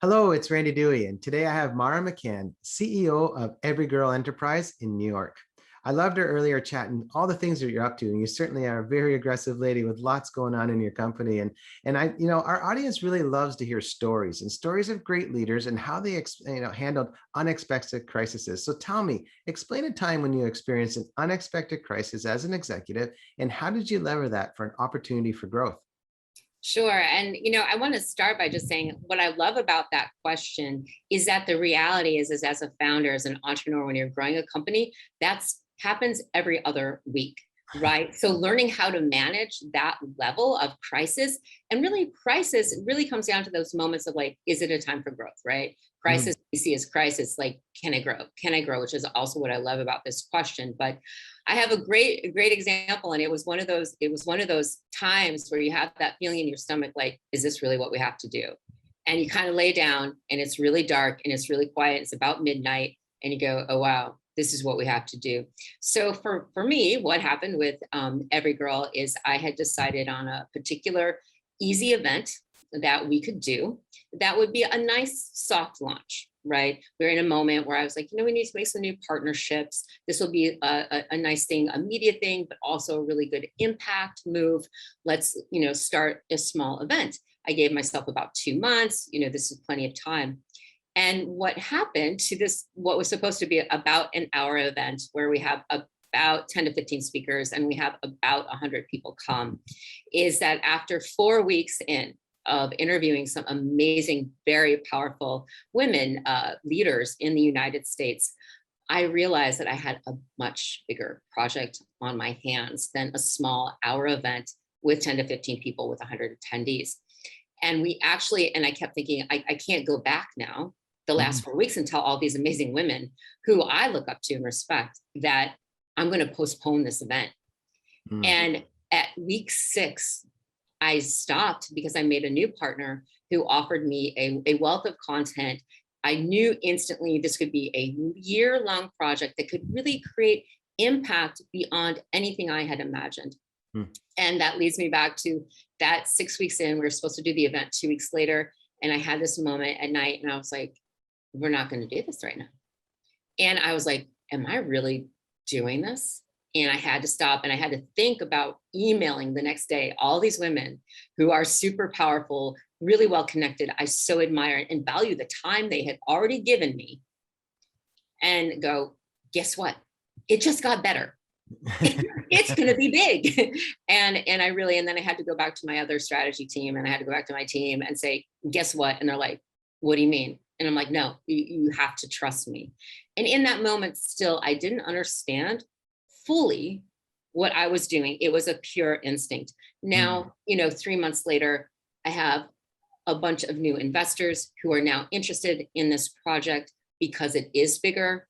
Hello, it's Randy Dewey, and today I have Mara McCann, CEO of Every Girl Enterprise in New York. I loved our earlier chat and all the things that you're up to, and you certainly are a very aggressive lady with lots going on in your company. And our audience really loves to hear stories and stories of great leaders and how they, handled unexpected crises. So tell me, explain a time when you experienced an unexpected crisis as an executive, and how did you lever that for an opportunity for growth? Sure. And, I want to start by just saying what I love about that question is that the reality is as a founder, as an entrepreneur, when you're growing a company, that's happens every other week, right? So learning how to manage that level of crisis and really crisis really comes down to those moments of like, is it a time for growth, right? Mhm. Crisis we see as crisis, like, can I grow? Can I grow? Which is also what I love about this question. But I have a great example, and it was one of those times where you have that feeling in your stomach, like, is this really what we have to do? And you kind of lay down, and it's really dark, and it's really quiet. It's about midnight, and you go, oh wow, this is what we have to do. So for me, what happened with Every Girl is I had decided on a particular easy event that we could do that would be a nice soft launch, right? We're in a moment where I was like, we need to make some new partnerships. This will be a nice thing, a media thing, but also a really good impact move. Let's, start a small event. I gave myself about 2 months, this is plenty of time. And what happened to this, what was supposed to be about an hour event where we have about 10 to 15 speakers and we have about 100 people come, is that after 4 weeks in of interviewing some amazing, very powerful women leaders in the United States, I realized that I had a much bigger project on my hands than a small hour event with 10 to 15 people with 100 attendees. And I kept thinking, I can't go back now the Mhm. last 4 weeks and tell all these amazing women who I look up to and respect that I'm going to postpone this event. Mhm. And at week 6, I stopped because I made a new partner who offered me a wealth of content. I knew instantly this could be a year-long project that could really create impact beyond anything I had imagined. Mhm. And that leads me back to that 6 weeks in, we were supposed to do the event 2 weeks later. And I had this moment at night and I was like, we're not going to do this right now. And I was like, am I really doing this? And I had to stop and I had to think about emailing the next day all these women who are super powerful, really well connected. I so admire and value the time they had already given me, and go, guess what? It just got better. It's going to be big. And then I had to go back to my other strategy team, and I had to go back to my team and say, guess what? And they're like, what do you mean? And I'm like, no, you have to trust me. And in that moment, still, I didn't understand fully what I was doing. It was a pure instinct. Mhm. Now, 3 months later, I have a bunch of new investors who are now interested in this project because it is bigger.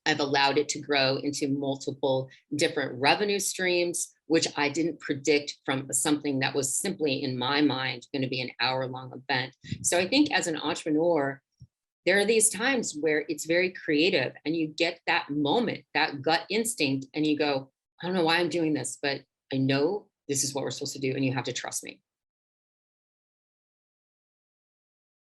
I've allowed it to grow into multiple different revenue streams, which I didn't predict from something that was simply in my mind going to be an hour-long event. So I think as an entrepreneur, there are these times where it's very creative and you get that moment, that gut instinct, and you go, I don't know why I'm doing this, but I know this is what we're supposed to do, and you have to trust me.